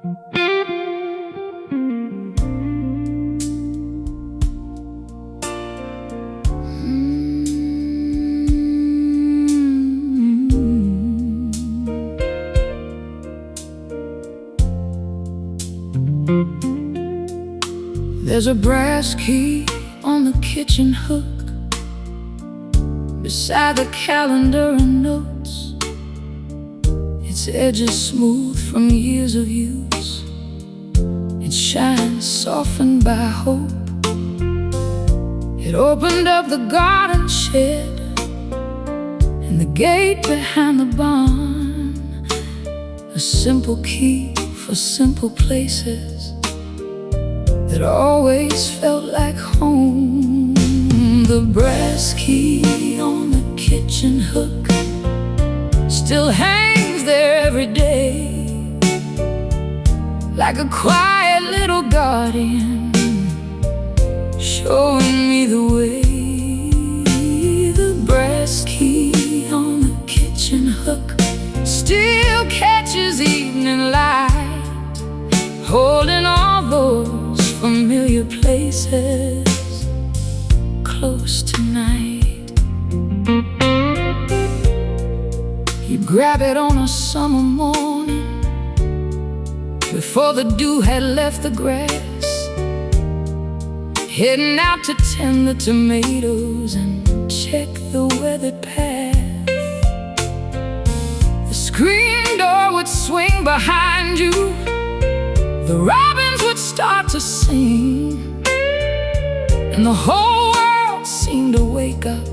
There's a brass key on the kitchen hook beside the calendar and notes. Its edges smooth from years of use. It shines softened by hope. It opened up the garden shed and the gate behind the barn. A simple key for simple places that always felt like home. The brass key on the kitchen hook still hangs there every day, like a quiet little guardian showing me the way. The brass key on the kitchen hook still catches evening light, holding all those familiar places close tonight. You grab it on a summer morning before the dew had left the grass, heading out to tend the tomatoes and check the weathered path. The screen door would swing behind you, the robins would start to sing, and the whole world seemed to wake up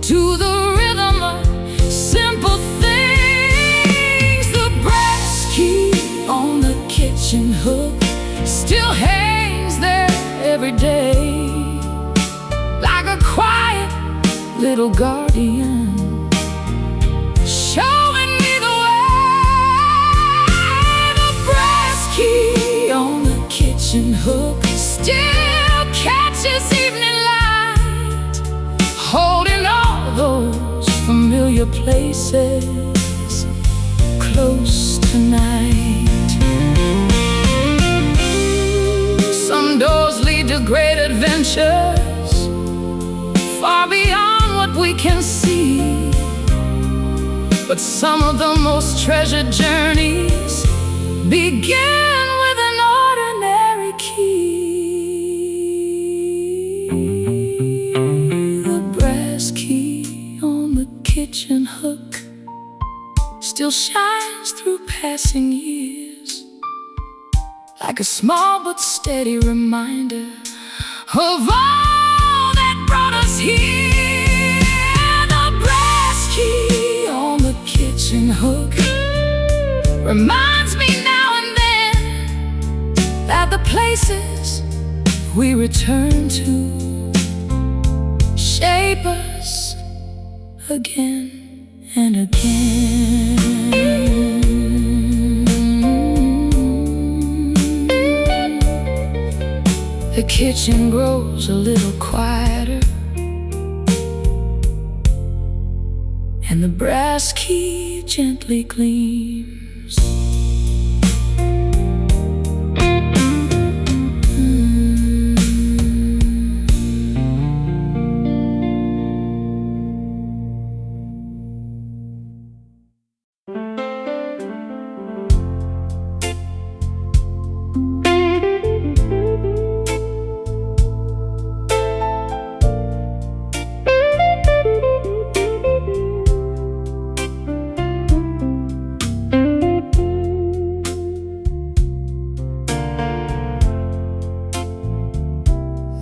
to the rhythm of simple things. The brass key on the kitchen hook still hangs there every day, like a quiet little guardian showing me the way. The brass key on the kitchen hook still catches evening light, holding all those familiar places close tonight. Some doors lead to great adventures far beyond what we can see, but some of the most treasured journeys begin with an ordinary key. The brass key on the kitchen hook still shines through passing years, like a small but steady reminder of all that brought us here. The brass key on the kitchen hook reminds me now and then that the places we return to shape us again and again. The kitchen grows a little quieter, and the brass key gently gleams.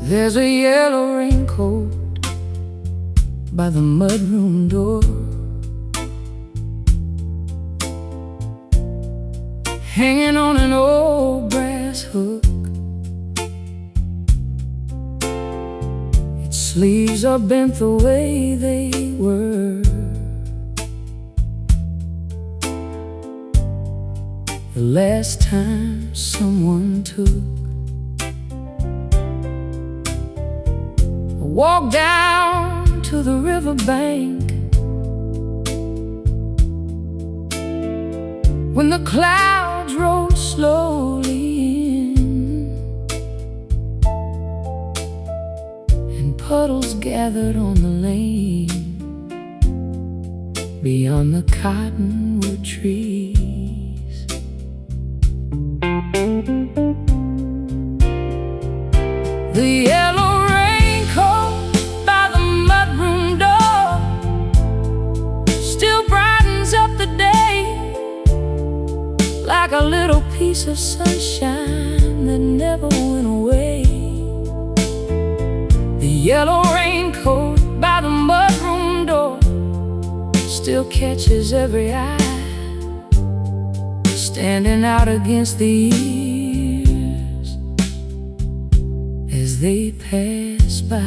There's a yellow raincoat by the mudroom door, hanging on an old brass hook. Its sleeves are bent the way they were the last time someone took a walk down to the riverbank when the clouds clouds roll slowly in, and puddles gathered on the lane beyond the cottonwood trees. The yellow raincoat by the mudroom door still brightens up the day like a little piece of sunshine that never went away. The yellow raincoat by the mudroom door still catches every eye, standing out against the years as they pass by.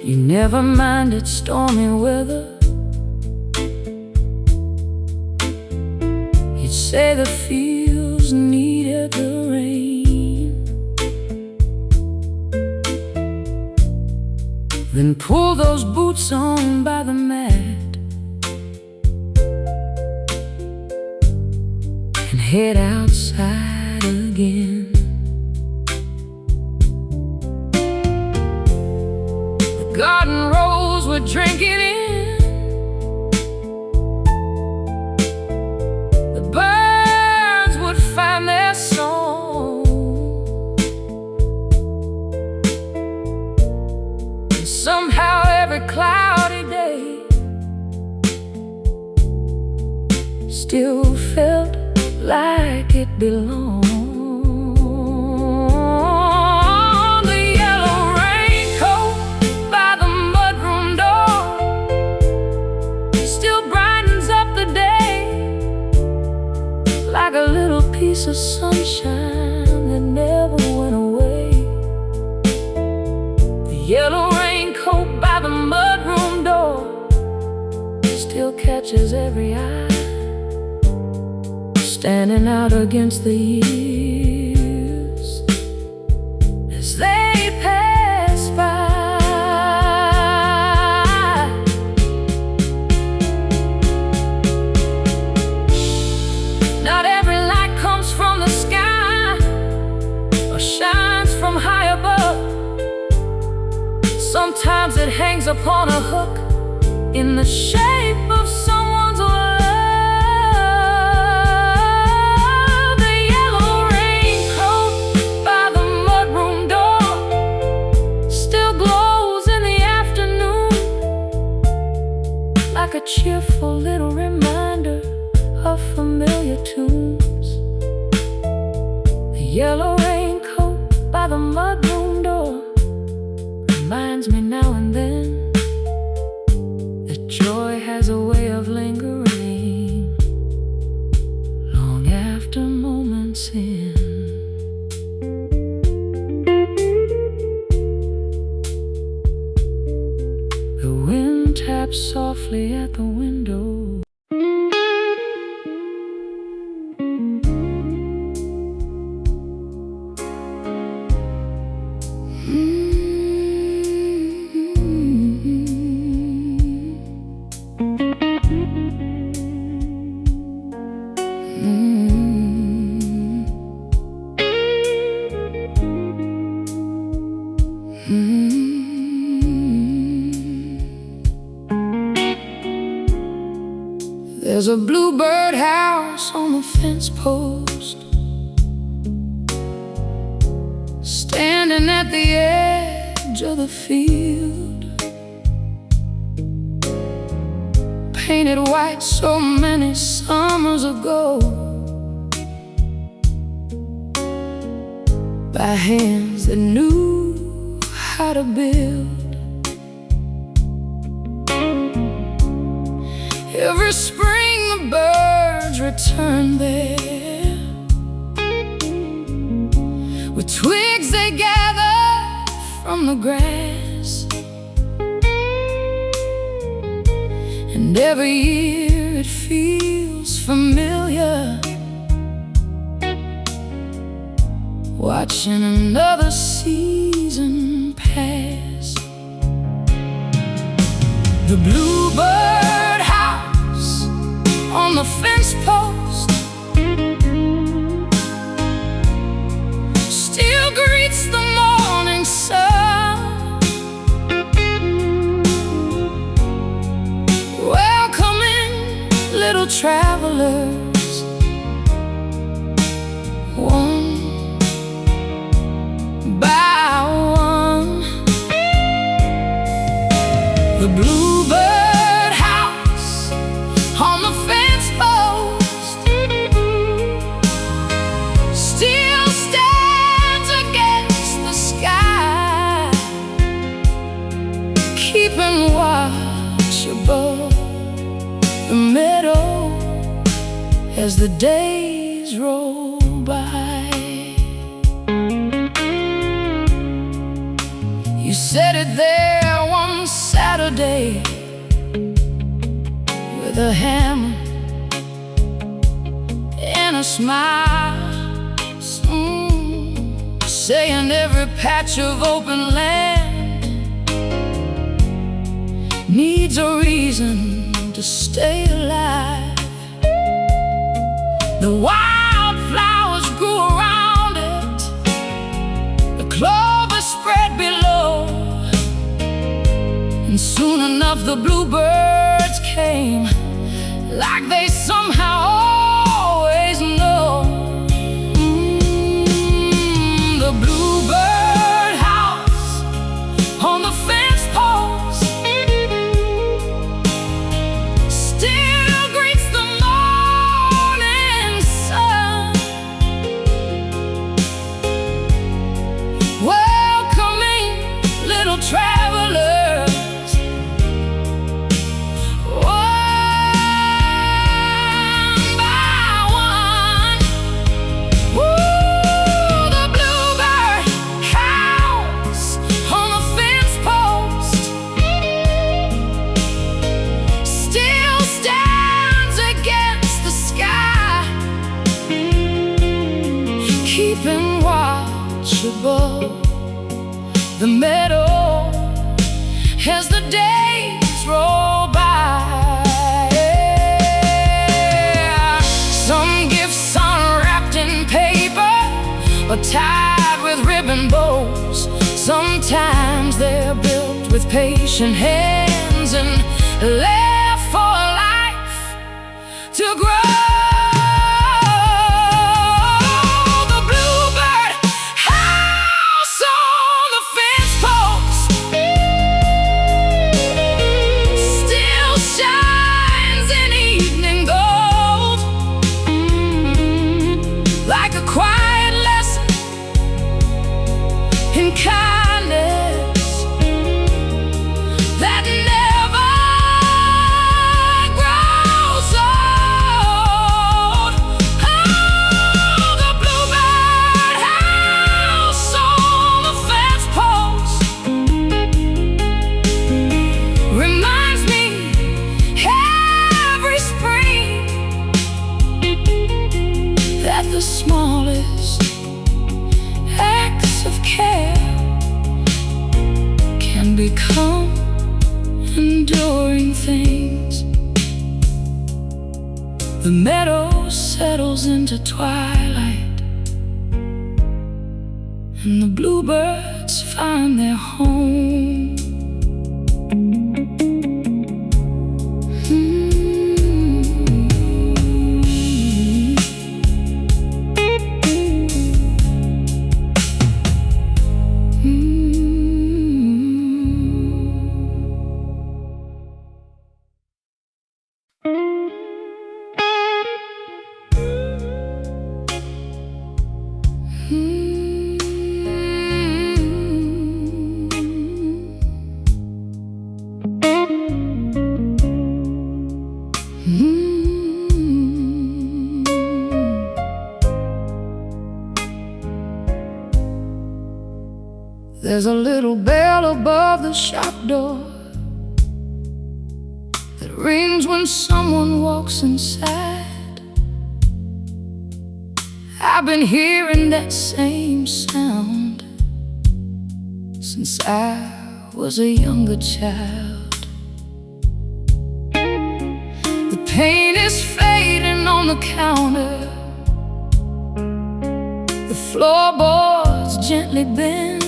You never minded stormy weather. You'd say the fields needed the rain, then pull those boots on by the mat and head outside again. The garden rose would drink it in, the birds would find their song, and somehow every cloudy day still felt like it belonged. The yellow raincoat by the mudroom door still brightens up the day like a little piece of sunshine that never went away. The yellow raincoat by the mudroom door still catches every eye, standing out against the years as they pass by. Not every light comes from the sky or shines from high above. Sometimes it hangs upon a hook in the shape of someone's love. Like a cheerful little reminder of familiar tunes. The yellow raincoat by the mudroom door reminds me now and then that joy has a way of lingering long after moments end. The wind taps softly at the window. There's a bluebird house on the fence post, standing at the edge of the field, painted white so many summers ago by hands that knew how to build. Every spring the birds return there with twigs they gather from the grass, and every year it feels familiar, watching another season pass. The bluebird house on the fence post still greets the morning sun, welcoming little travelers, one by one. The bluebird house on the fence post still stands against the sky, keeping watch above the meadow as the days roll by. You said it there one Saturday with a hammer and a smile, saying every patch of open land needs a reason to stay alive. The wildflowers grew around it, the clover spread below, and soon enough the bluebirds came, like they somehow always know. The bluebird house on the fence post still greets the morning sun, welcoming little travelers, one by one. Ooh, the bluebird house on the fence post still stands against the sky, keeping watch above the meadow as the days roll by. Some gifts unwrapped in paper or tied with ribbon bows. Sometimes they're built with patient hands and left for life to grow. The bluebird house on the fence post still shines in evening gold, like a quiet lesson in kindness that never grows old. Oh, the bluebird house on the fence post reminds me every spring that the smallest acts of care can become enduring things. The meadow settles into twilight, and the bluebirds find their home. There's a little bell above the shop door that rings when someone walks inside. I've been hearing that same sound since I was a younger child. paint is fading on the counter. The floorboards gently bend,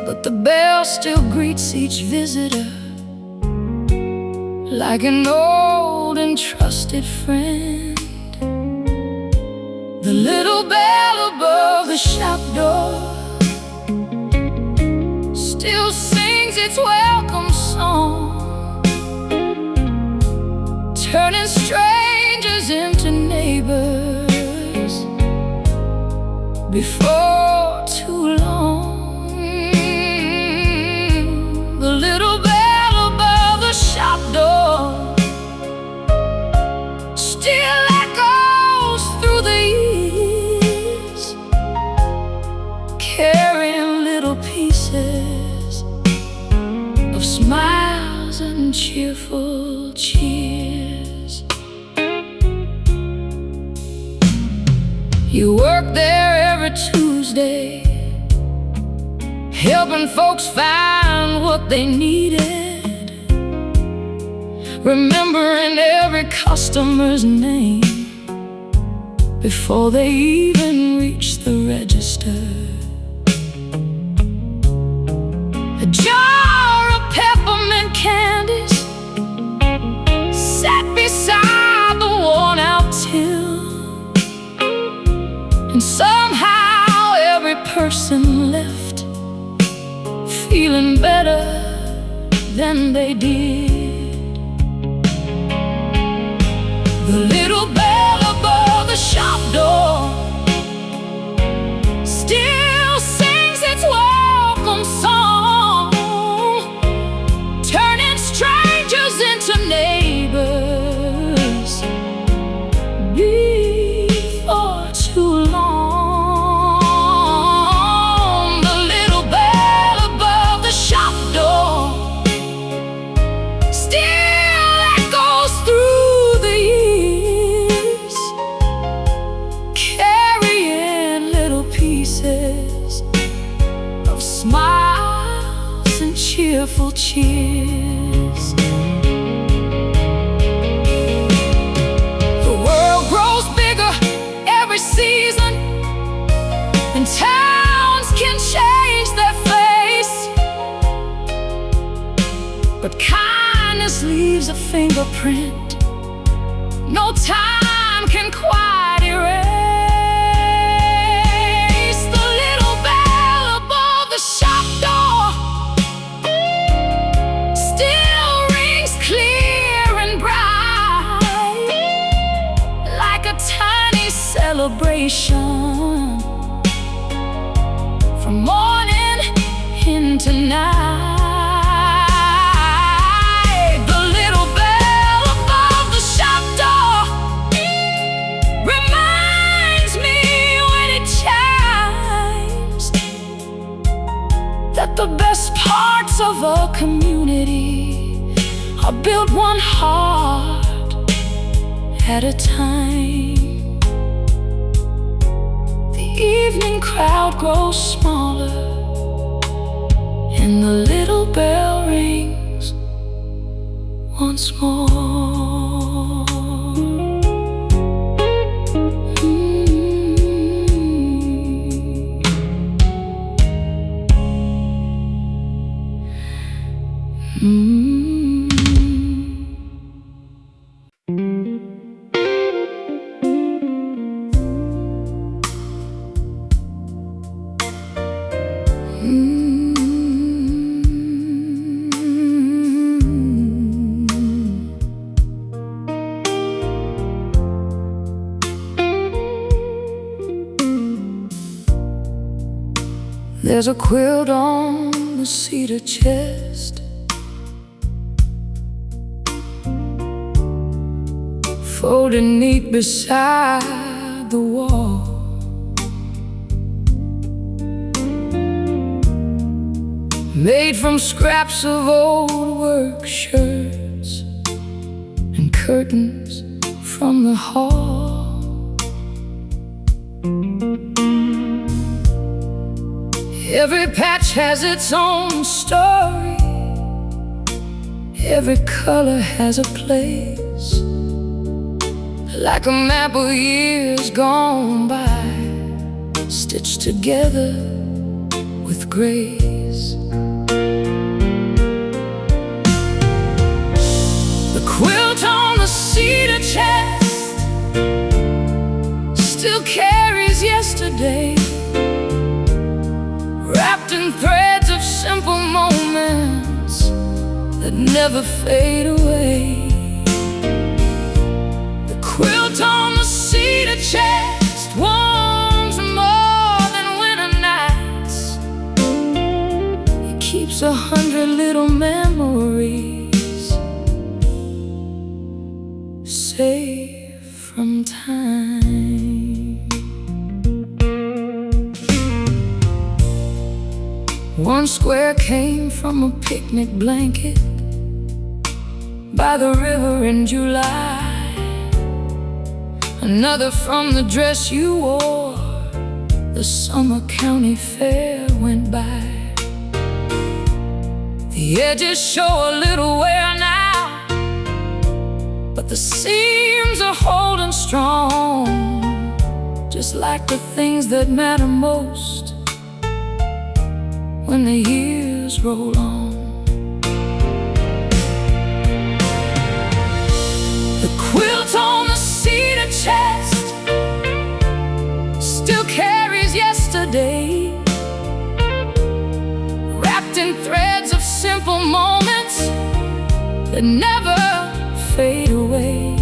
but the bell still greets each visitor like an old and trusted friend. The little bell above the shop door still sings its welcome song, turning strangers into neighbors before too long. The little bell above the shop door still echoes through the years, carrying little pieces of smiles and cheerful cheers. You work there every Tuesday, helping folks find what they needed, remembering every customer's name before they even reach the register. A jar of peppermint candies sat beside the worn-out till, and somehow every person left feeling better than they did. The little bell above the shop door still sings its welcome song, turning strangers into neighbors before too long. The little bell above the shop door still echoes through the years, carrying little pieces of smiles and cheerful cheers. The world grows bigger every season, and towns can change their face, but kindness leaves a fingerprint no time can quite erase. The little bell above the shop door still rings clear and bright, like a tiny celebration from morning into night. The little bell above the shop door reminds me when it chimes that the best parts of a community are built one heart at a time. The evening crowd grows smaller, and the little bell rings once more. There's a quilt on the cedar chest, folded neat beside the wall. Made from scraps of old work shirts and curtains from the hall. Every patch has its own story, Every color has a place, like a map of years gone by, stitched together with grace. The quilt on the cedar chest still carries yesterday, wrapped in threads of simple moments that never fade away. The quilt on the cedar chest warms more than winter nights. It keeps 100 little memories safe from time. One square came from a picnic blanket by the river in July. Another from the dress you wore the summer county fair went by. The edges show a little wear now, but the seams are holding strong, just like the things that matter most when the years roll on. The quilt on the cedar chest still carries yesterday, wrapped in threads of simple moments that never fade away.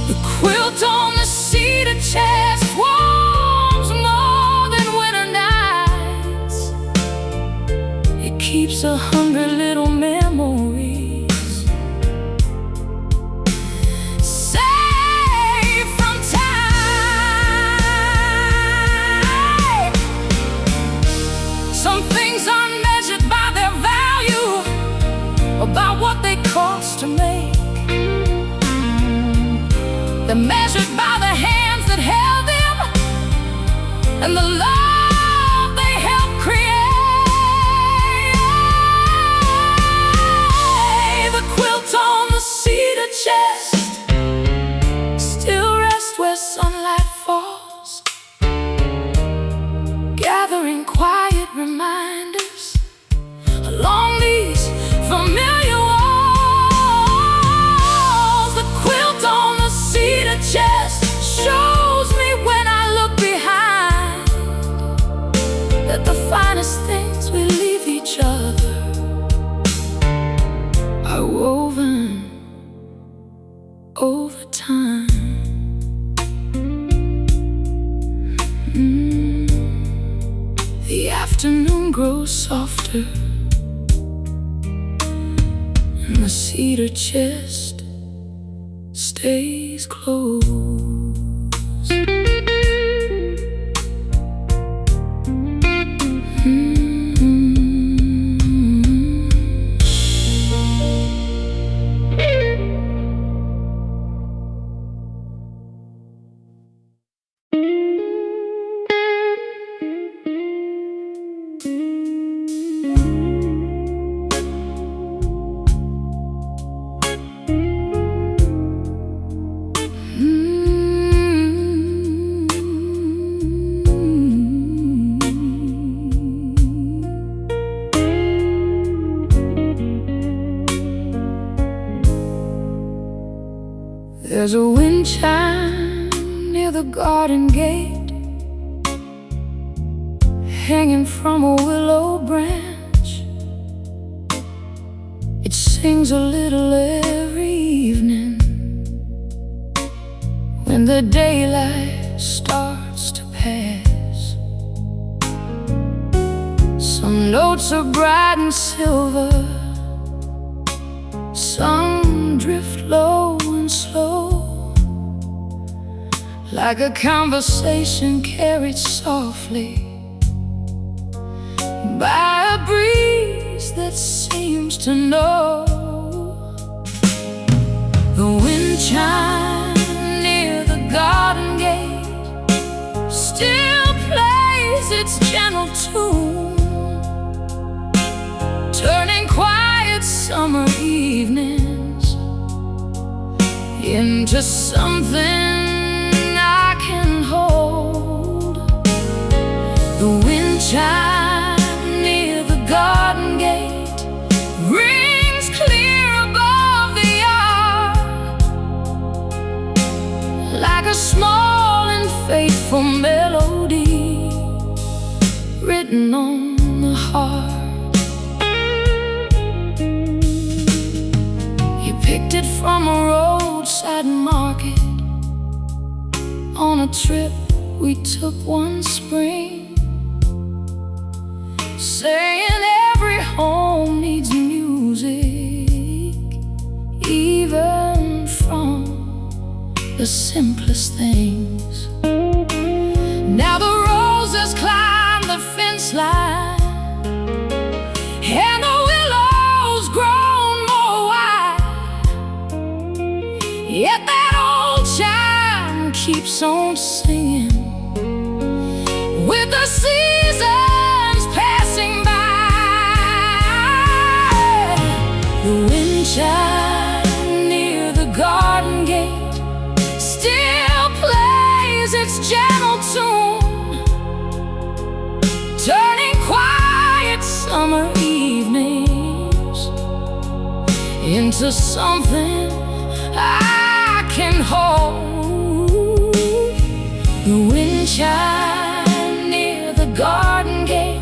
The quilt on the cedar chest warms more than winter nights. It keeps 100 little memories safe from time. Some things aren't measured by their value, about what they cost to make. They're measured by the hands that held them and the love they helped create. The quilt on the cedar chest still rests where sunlight falls, gathering quiet reminders along these familiar walls. The quilt on the cedar chest shows me when I look behind that the finest things we leave each other are woven over time. The afternoon grows softer and the cedar chest stays closed. There's a wind chime near the garden gate, hanging from a willow branch. It sings a little every evening when the daylight starts to pass. Some notes are bright and silver, some drift low and slow, like a conversation carried softly by a breeze that seems to know. The wind chime near the garden gate still plays its gentle tune, turning quiet into something I can hold. The wind chime near the garden gate rings clear above the yard, like a small and faithful melody written on the heart. You picked it from a roadside market on a trip we took one spring, saying every home needs music, even from the simplest things. Now the roses climb the fence line, and the willows grown more wide, yet that old chime keeps on singing with the seasons passing by. The wind chime near the garden gate still plays its gentle tune, turning quiet summer evenings into something I can hold. The wind chime near the garden gate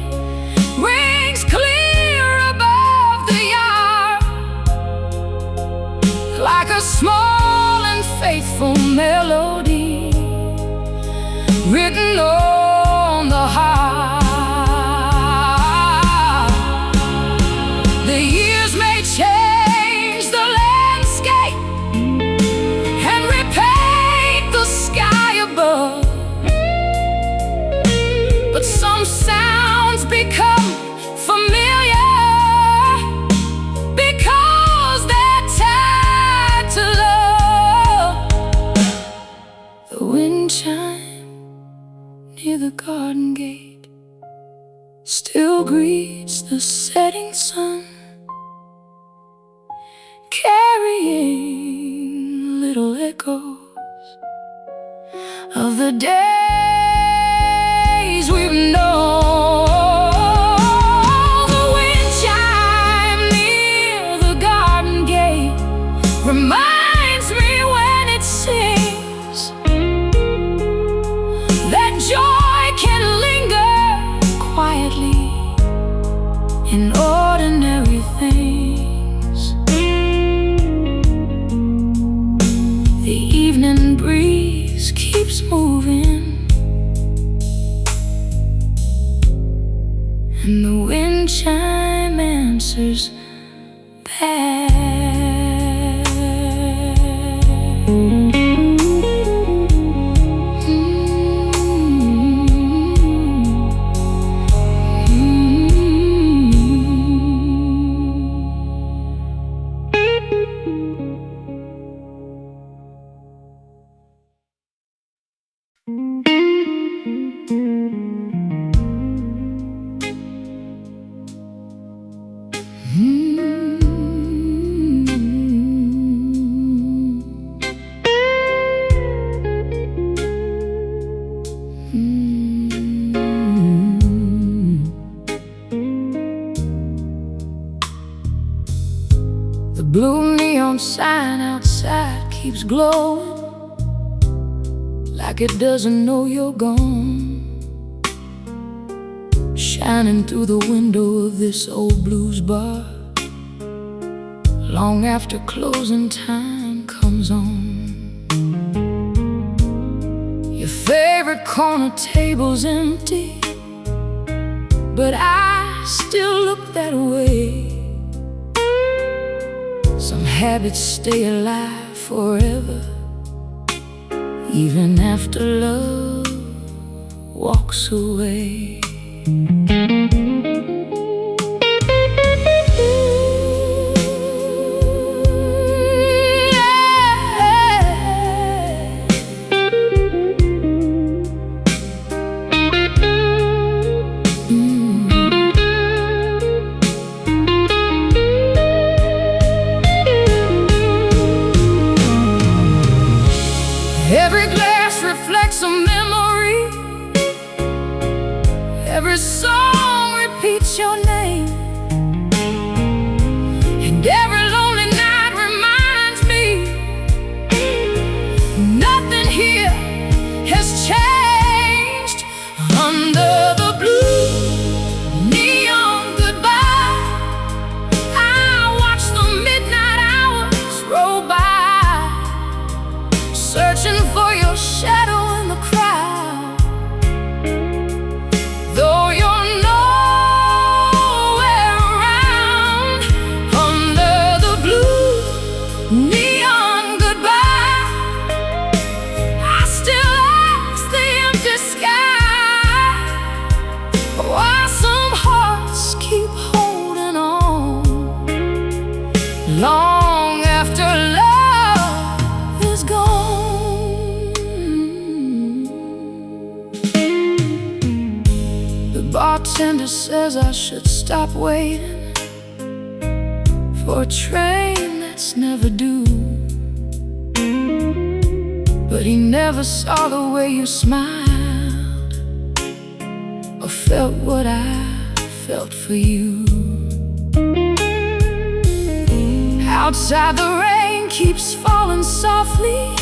rings clear above the yard, like a small and faithful melody written on the heart. The years may change the landscape and repaint the sky above, but some sounds become familiar because they're tied to love. The wind chime near the garden gate still greets the setting sun, carrying little echoes of the days we've known. The wind chime near the garden gate reminds me when it sings that joy can linger quietly in ordinary things. The evening breeze keeps moving, and the wind chime answers back. The blue neon sign outside keeps glowing like it doesn't know you're gone, shining through the window of this old blues bar long after closing time comes on. Your favorite corner table's empty, but I still look that way. Some habits stay alive forever, even after love walks away. bartender says I should stop waiting for a train that's never due. But he never saw the way you smiled or felt what I felt for you. Outside the rain keeps falling softly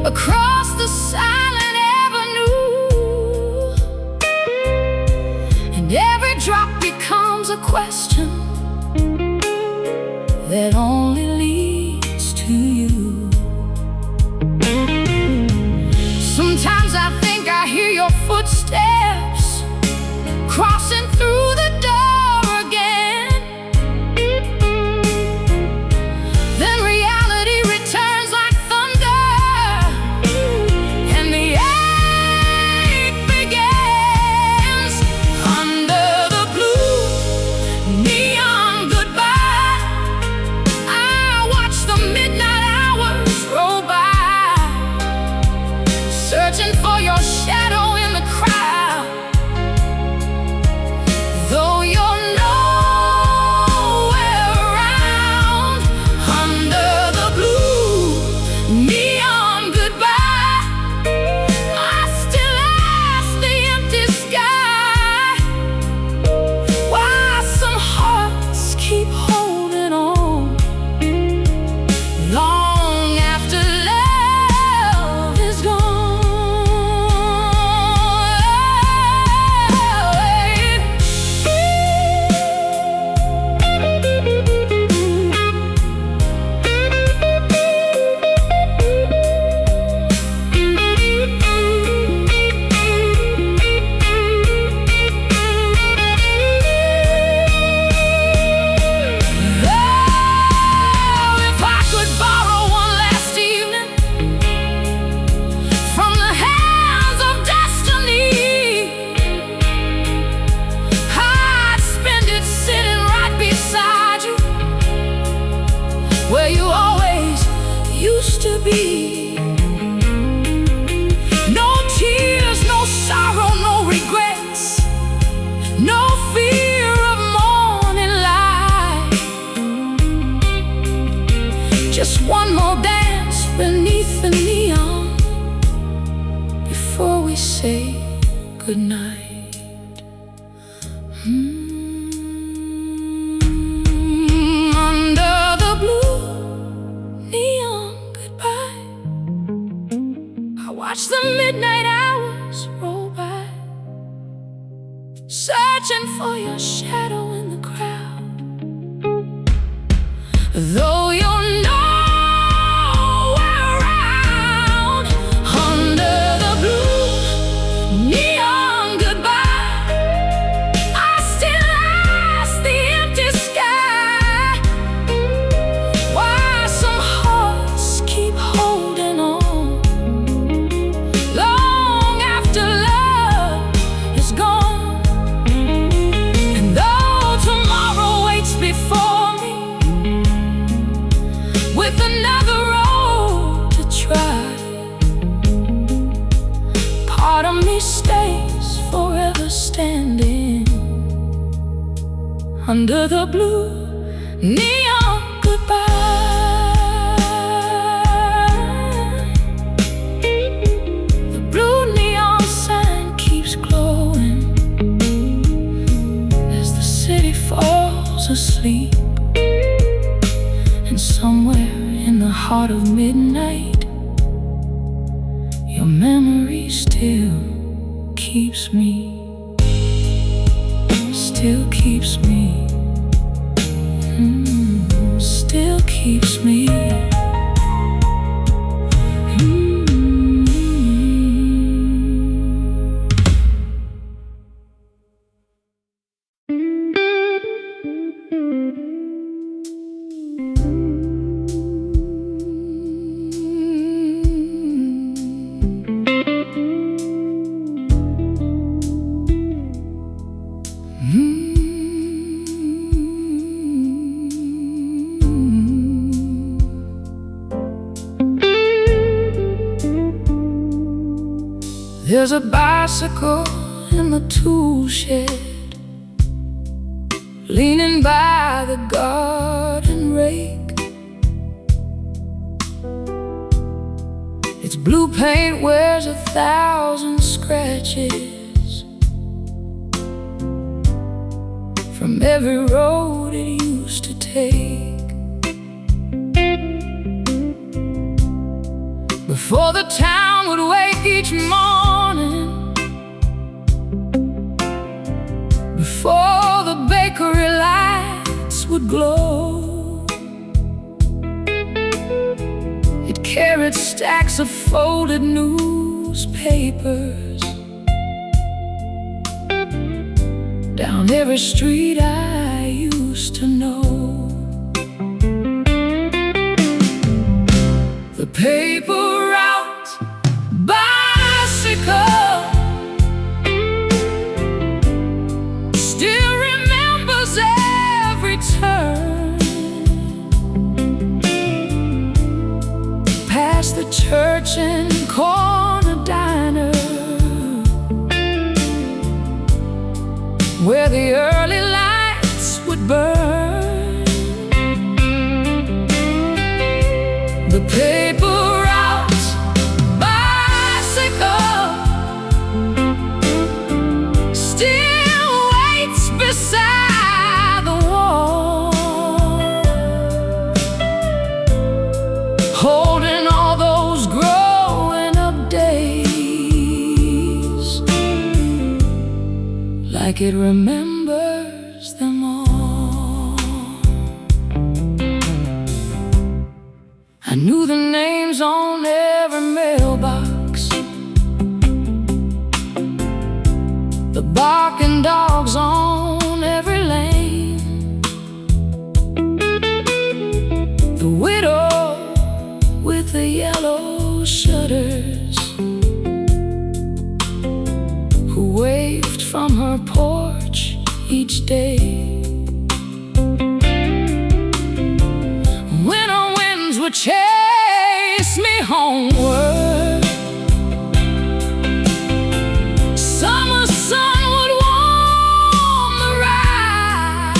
across the silent avenue, and every drop becomes a question that only leads to you. Sometimes I think I hear your footsteps crossing through the door again. Then reality returns like thunder, and the ache begins. Under the blue neon goodbye, I watch the midnight hours roll by, searching for your shadow in the crowd. Though you're nowhere around, under the blue neon goodbye, I still ask the empty sky why some hearts keep holding on long after love is gone. If I could borrow one last evening from the hands of destiny, I'd spend it sitting right beside you, where you always used to be. No tears, no sorrow, no regrets, no fear of morning light. Just one more dance beneath the neon before we say goodnight. Under the blue neon goodbye, I watch the midnight hours roll by, searching for your shadow in the crowd. Though you're nowhere around, under the blue neon goodbye, I still ask the empty sky why some hearts keep holding on long after love is gone. And though tomorrow waits before me with another road to try, part of me stays forever standing under the blue neon goodbye. The blue neon sign keeps glowing as the city falls asleep, and somewhere in the heart of midnight, your memory still keeps me, still keeps me, still keeps me. There's a bicycle in the tool shed, leaning by the garden rake. Its blue paint wears 1,000 scratches from every road it used to take. Before the town would wake each morning, before the bakery lights would glow, it carried stacks of folded newspapers down every street I used to know. The paper route bicycle still remembers every turn, past the church and corner diner, where the early lights would burn. The paper route bicycle still waits beside the wall, holding all those growing up days, like it remembers them all. I knew the names on every mailbox, the barking dogs on every lane, the widow with the yellow shutters who waved from her porch each day. Winter winds would chase me homeward, summer sun would warm the ride,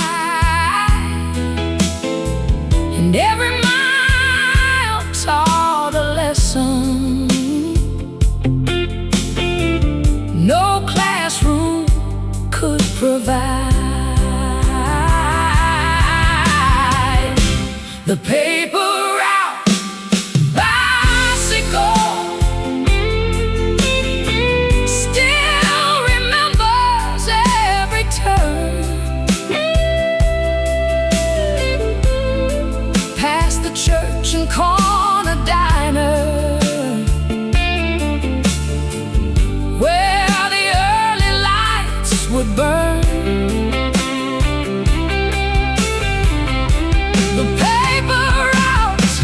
and every mile taught a lesson no classroom could provide. The paper route bicycle still remembers every turn, past the church and corner diner, where the early lights would burn. The paper route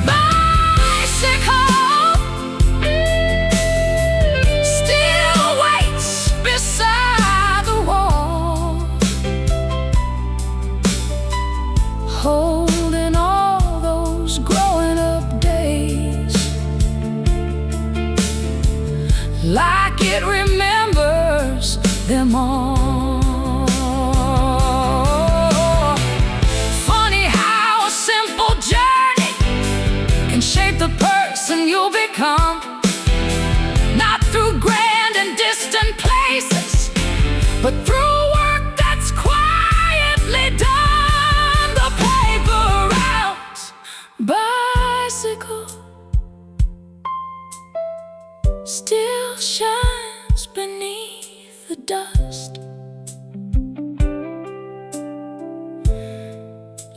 bicycle still waits beside the wall, holding all those growing up days, like it remembers them all. Funny how a simple journey can shape the person you'll become, not through grand and distant places, but through work that's quietly done. The paper route bicycle still shines beneath the dust,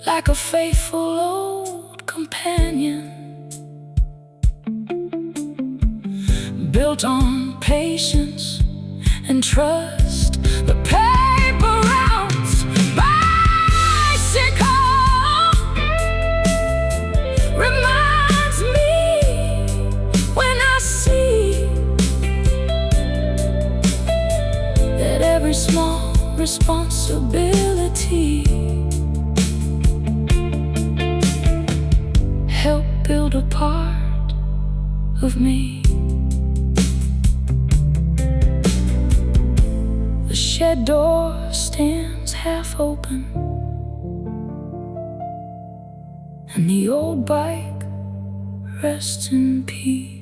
like a faithful old companion, built on patience and trust. The paper route bicycle reminds me when I see that every small responsibility help build a part of me. The shed door stands stands half open, and the old bike rests in peace.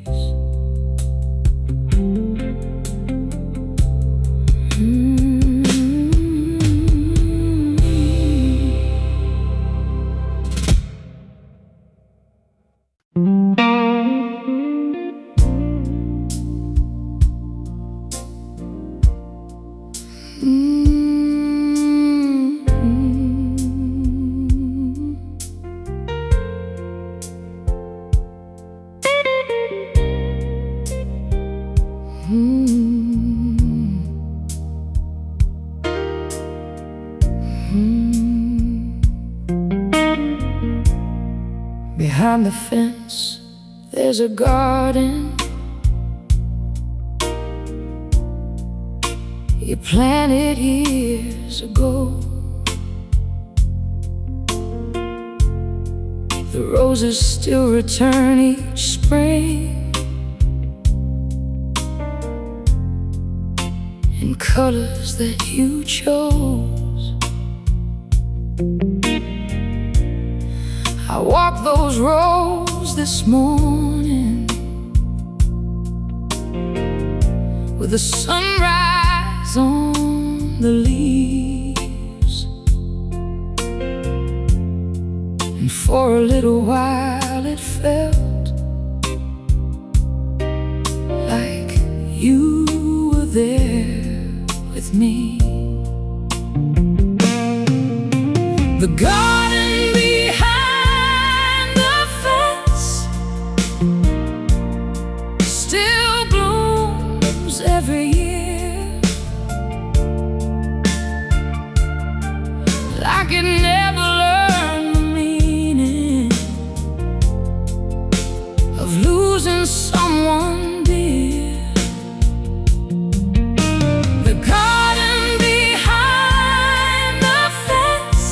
Behind the fence, there's a garden you planted years ago. The roses still return each spring in colors that you chose. I walked those roads this morning with the sunrise on the leaves, and for a little while it felt like you were there with me. The garden behind the fence still blooms every year, like it never learned the meaning of losing someone dear. The garden behind the fence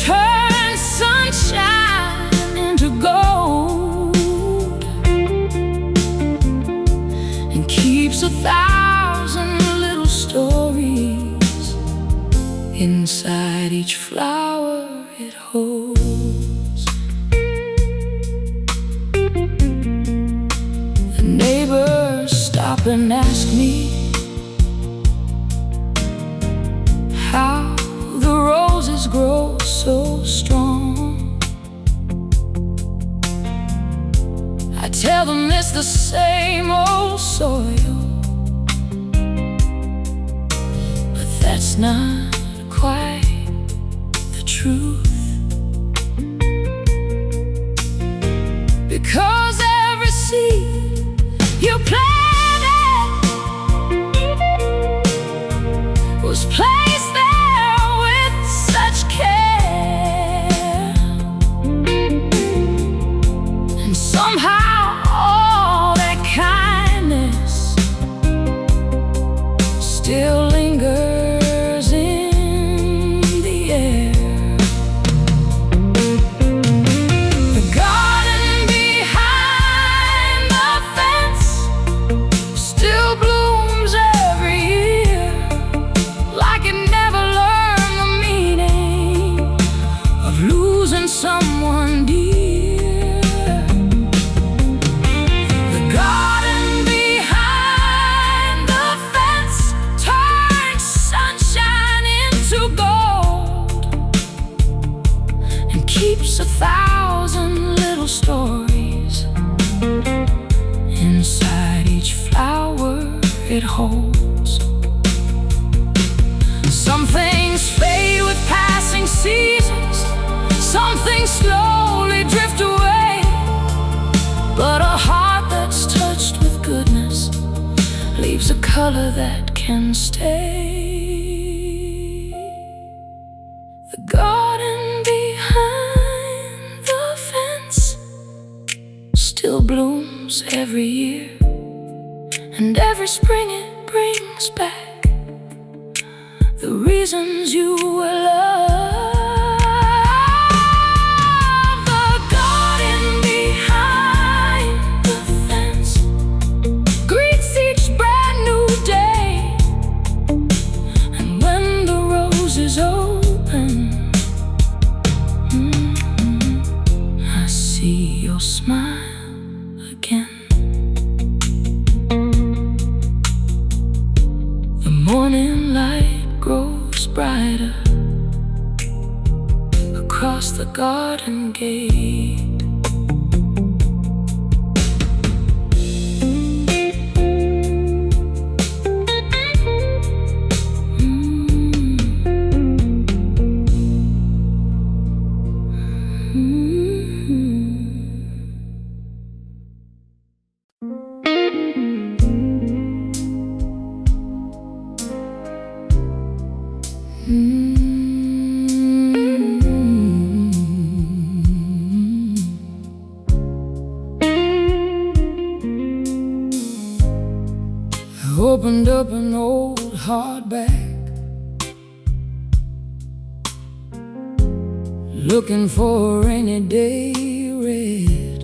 turns sunshine into gold and keeps 1,000 little stories inside each flower it holds. The neighbors stop and ask me how the roses grow so strong. I tell them it's the same old soil, but that's not quite the truth, because every seed you planted was placed there with such care, and somehow all that kindness still lingers in the air. The garden behind the fence still blooms every year, like it never learned the meaning of losing someone dear. The garden behind the fence turns sunshine into gold and keeps 1,000 little stories inside each flower it holds. Some things fade with passing seasons, some things slowly drift away, but a heart that's touched with goodness leaves a color that can stay. The garden behind the fence still blooms every year, and every spring it brings back the reasons you were loved. The garden behind the fence greets each brand new day, and when brighter across the garden gate. Opened up an old hardback, looking for a rainy day read,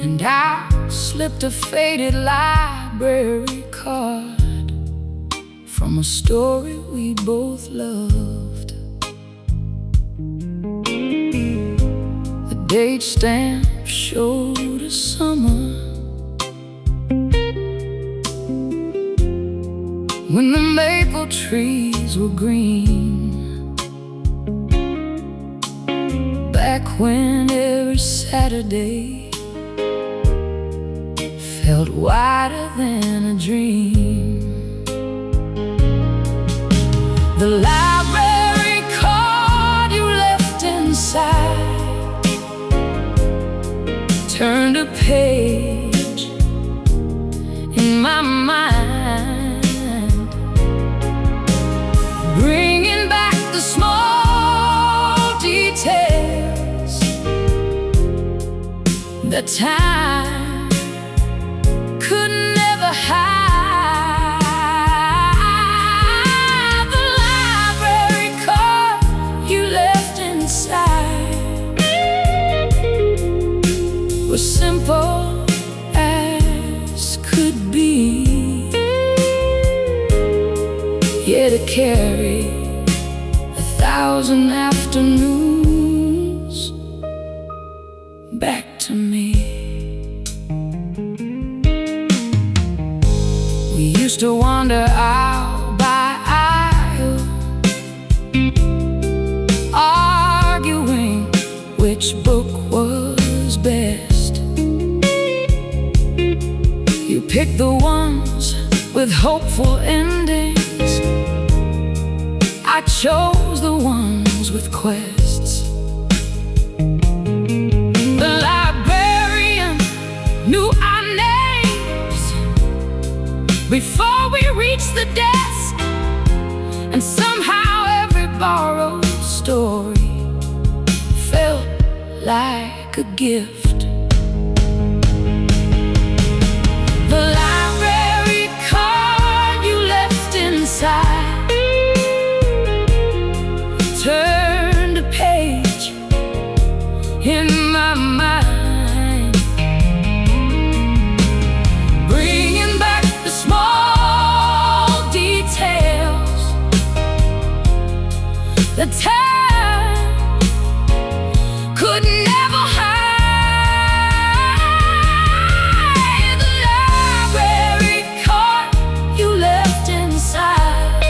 and I slipped a faded library card from a story we both loved. The date stamp showed a summer when the maple trees were green, back when every Saturday felt wider than a dream. The library card you left inside turned a page in my mind, bringing back the small details that time could never hide. The library card you left inside was simple as could be, yet it carried 1,000 afternoons back to me. We used to wander aisle by aisle, arguing which book was best. You picked the ones with hopeful endings, I chose the ones with quests. The librarian knew our names before we reached the desk, and somehow every borrowed story felt like a gift. The library card you left inside turned a page in my mind, bringing back the small details that time could never hide. The library card you left inside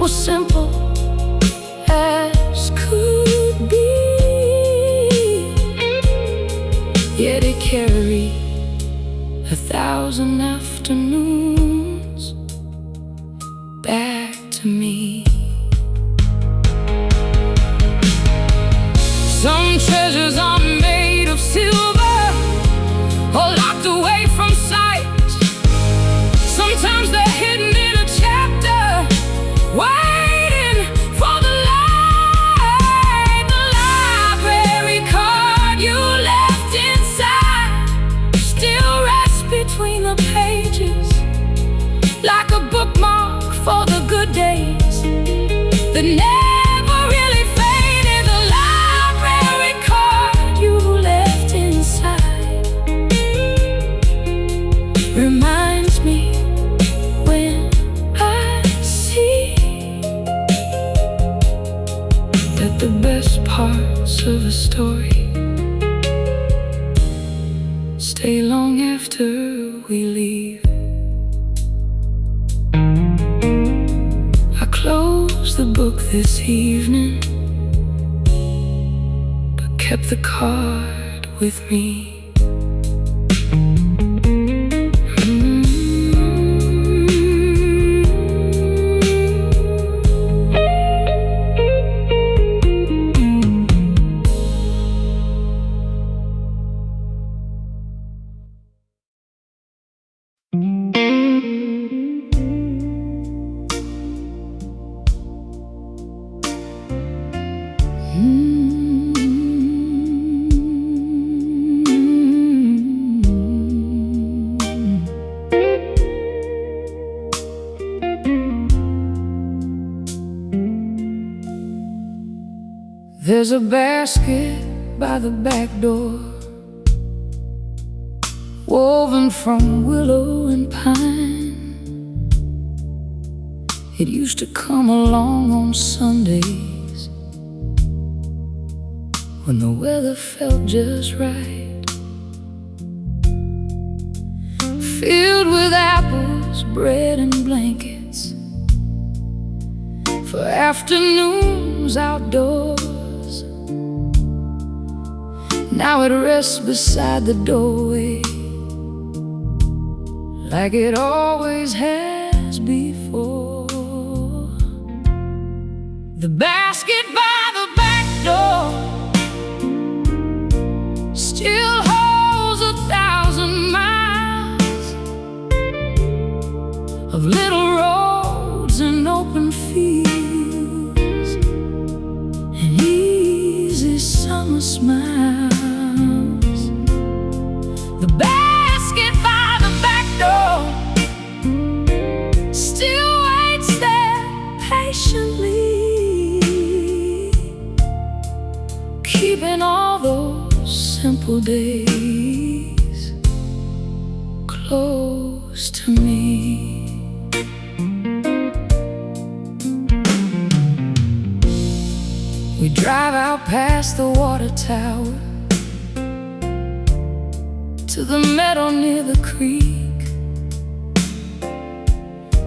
was simple as could be, yet it carried 1,000 afternoons back to me. Some treasures are made of silver or locked away from sight. Sometimes they're hidden in a chapter, waiting for the light. The library card you left inside still rests between the pages, like a bookmark for the good days that never really faded. The library card you left inside reminds me when I see that the best parts of a story stay long after we leave. book this evening, but kept the card with me. There's a basket by the back door, woven from willow and pine. It used to come along on Sundays when the weather felt just right, filled with apples, bread and blankets for afternoons outdoors. Now it rests beside the doorway, like it always has before. The basket by the back door still holds 1,000 miles of little roads and open fields and easy summer smiles. The basket by the back door still waits there patiently, keeping all those simple days close to me. We drive out past the water tower to the meadow near the creek,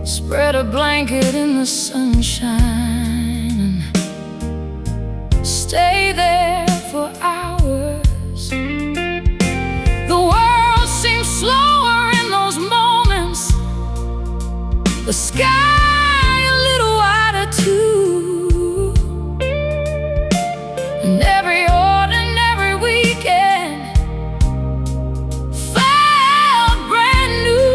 spread a blanket in the sunshine and stay there for hours. The world seems slower in those moments, the sky a little wider too, and every ordinary weekend felt brand new.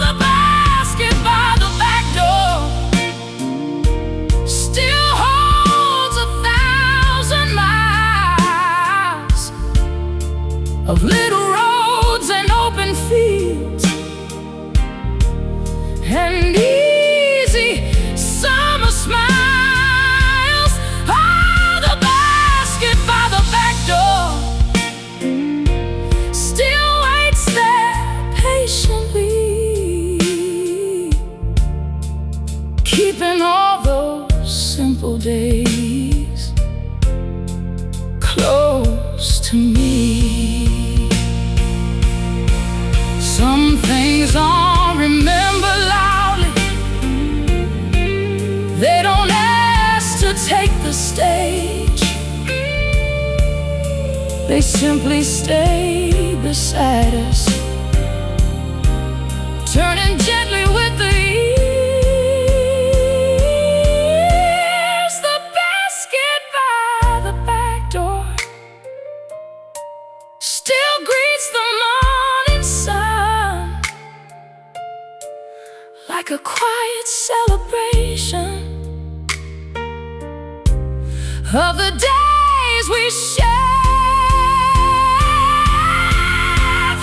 The basket by the back door still holds 1,000 miles of little roads and open fields and easy summer smiles. Oh, the basket by the back door still waits there patiently, keeping all those simple days close to me. Some things I'll remember loudly, they don't ask to take the stage, they simply stay beside us, turning gently with the years. The basket by the back door still greets the morning sun like a quiet celebration of the days we share.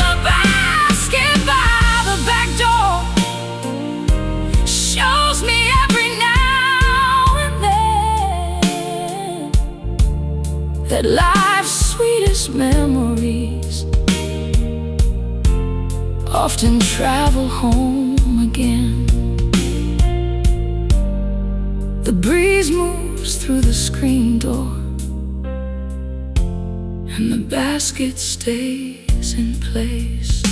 The basket by the back door shows me every now and then that life's sweetest memories often travel home again. The breeze moves through the screen door and the basket stays in place.